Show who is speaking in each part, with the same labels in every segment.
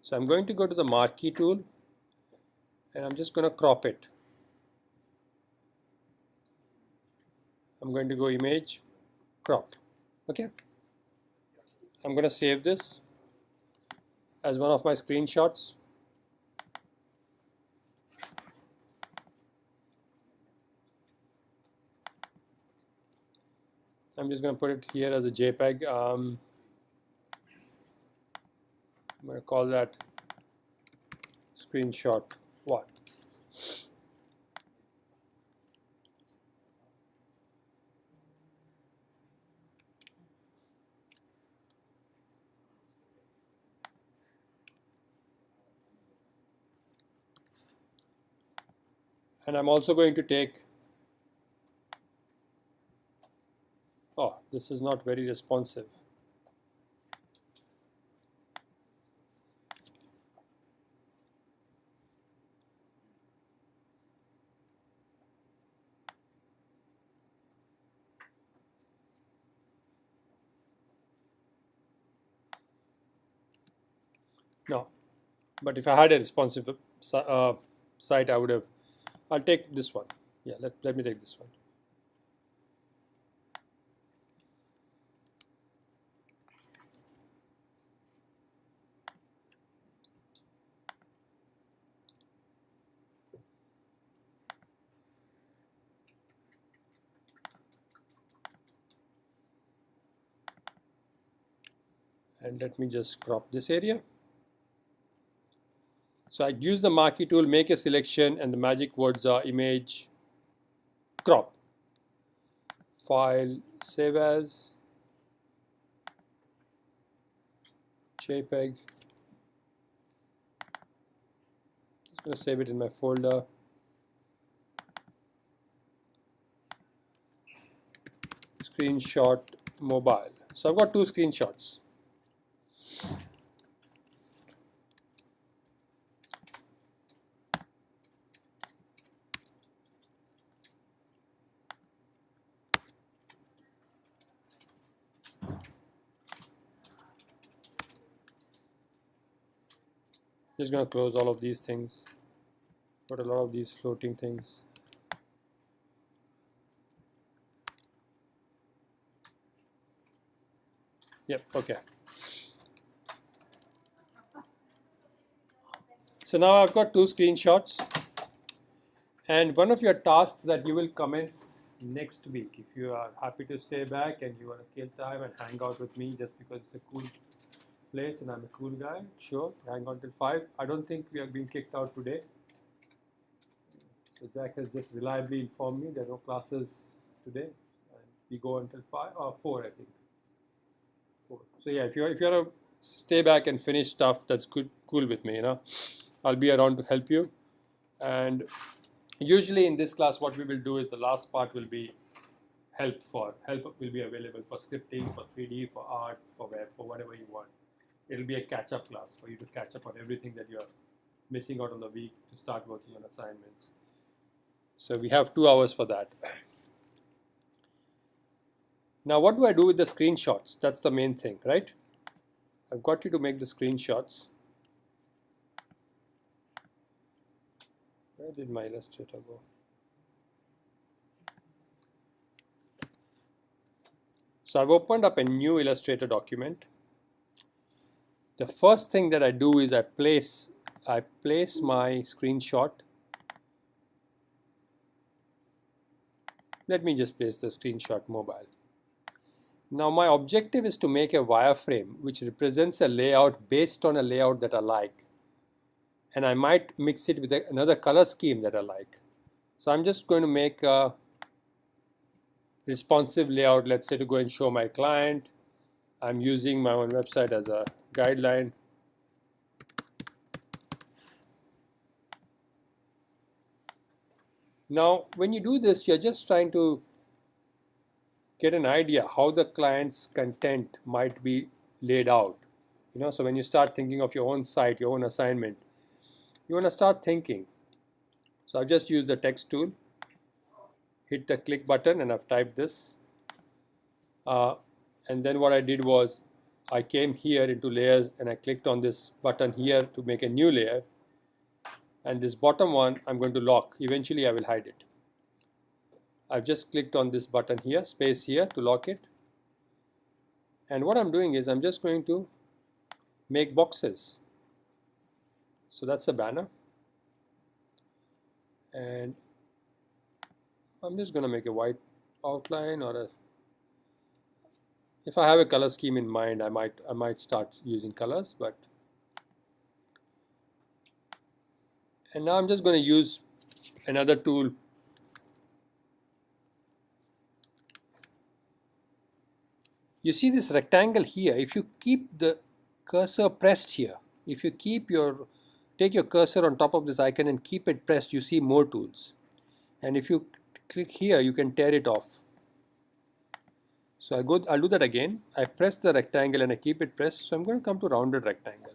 Speaker 1: So I'm going to go to the marquee tool and I'm just going to crop it. I'm going to go image, crop. Okay. I'm going to save this as one of my screenshots. I'm just going to put it here as a JPEG. I'm going to call that screenshot 1. And I'm also going to take, oh, this is not very responsive. No, but if I had a responsive site, I would have. I'll take this one. Yeah, let me take this one. And let me just crop this area. So I use the marquee tool, make a selection, and the magic words are image, crop, file, save as, JPEG. I'm going to save it in my folder. Screenshot mobile. So I've got 2 screenshots. Just going to close all of these things. Got a lot of these floating things. Yep, okay. So now I've got 2 screenshots. And one of your tasks that you will commence next week, if you are happy to stay back and you want to kill time and hang out with me just because it's a cool place and I'm a cool guy, sure, hang on till 5. I don't think we are being kicked out today. So Jack has just reliably informed me there are no classes today. And we go until 5 or 4, I think. 4. So yeah, if you want to stay back and finish stuff, that's cool with me, you know. I'll be around to help you. And usually in this class, what we will do is the last part will be help will be available for scripting, for 3D, for art, for web, for whatever you want. It'll be a catch-up class for you to catch up on everything that you're missing out on the week to start working on assignments. So we have 2 hours for that. Now what do I do with the screenshots? That's the main thing, right? I've got you to make the screenshots. Where did my Illustrator go? So I've opened up a new Illustrator document. The first thing that I do is I place my screenshot. Let me just place the screenshot mobile. Now my objective is to make a wireframe which represents a layout based on a layout that I like. And I might mix it with another color scheme that I like. So I'm just going to make a responsive layout, let's say, to go and show my client. I'm using my own website as a guideline. Now, when you do this, you're just trying to get an idea how the client's content might be laid out. You know, so when you start thinking of your own site, your own assignment, you want to start thinking. So I've just used the text tool, hit the click button, and I've typed this. And then what I did was I came here into layers and I clicked on this button here to make a new layer, and this bottom one I'm going to lock. Eventually I will hide it. I've just clicked on this button here, space here, to lock it, and what I'm doing is I'm just going to make boxes. So that's a banner, and I'm just going to make a white outline, or a, if I have a color scheme in mind, I might start using colors. But and now I'm just going to use another tool. You see this rectangle here. If you keep the cursor pressed here, if you take your cursor on top of this icon and keep it pressed, you see more tools. And if you click here, you can tear it off. So I'll do that again. I press the rectangle and I keep it pressed. So I'm going to come to rounded rectangle.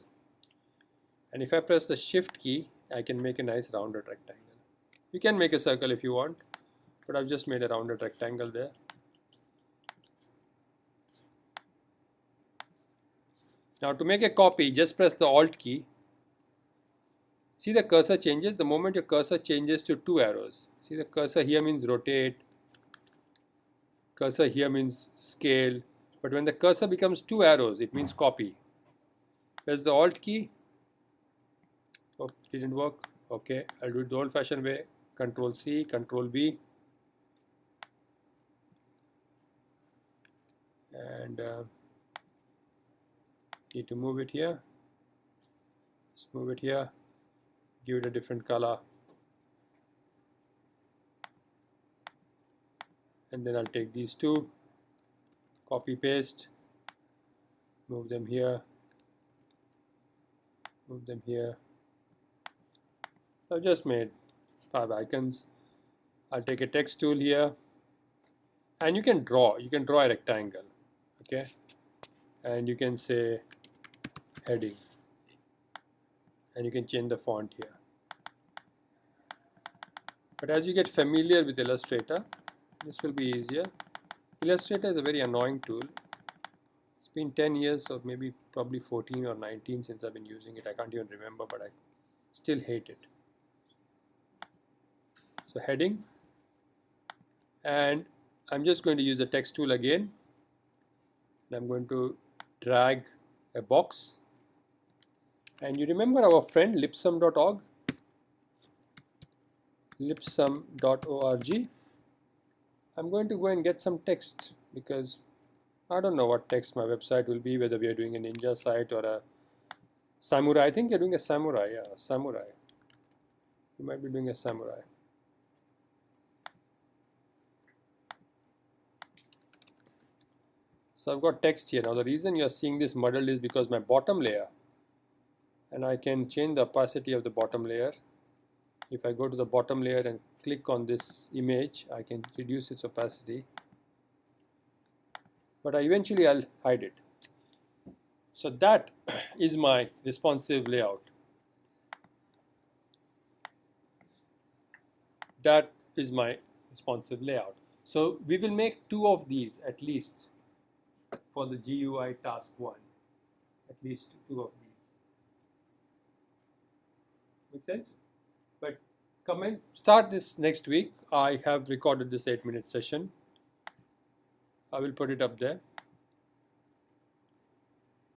Speaker 1: And if I press the shift key, I can make a nice rounded rectangle. You can make a circle if you want, but I've just made a rounded rectangle there. Now to make a copy, just press the Alt key. See the cursor changes. The moment your cursor changes to 2 arrows. See the cursor here means rotate. Cursor here means scale. But when the cursor becomes 2 arrows, it means copy. Press the Alt key. Oh, didn't work. Okay, I'll do it the old-fashioned way. Control C, Control V. And need to move it here. Just move it here. Give it a different color. And then I'll take these two, copy paste, move them here, move them here. So I've just made 5 icons. I'll take a text tool here, and you can draw a rectangle, okay, and you can say heading, and you can change the font here. But as you get familiar with Illustrator, this will be easier. Illustrator is a very annoying tool. It's been 10 years or maybe probably 14 or 19 since I've been using it. I can't even remember, but I still hate it. So heading, and I'm just going to use the text tool again. And I'm going to drag a box. And you remember our friend lipsum.org? Lipsum.org. I'm going to go and get some text, because I don't know what text my website will be, whether we are doing a ninja site or a samurai. I think you're doing a samurai, yeah, samurai. You might be doing a samurai. So I've got text here. Now the reason you're seeing this muddled is because my bottom layer, and I can change the opacity of the bottom layer. If I go to the bottom layer and click on this image, I can reduce its opacity, but eventually I'll hide it. So that is my responsive layout. That is my responsive layout. So we will make 2 of these at least for the GUI task 1. At least 2 of these. Make sense? But start this next week. I have recorded this 8-minute session. I will put it up there.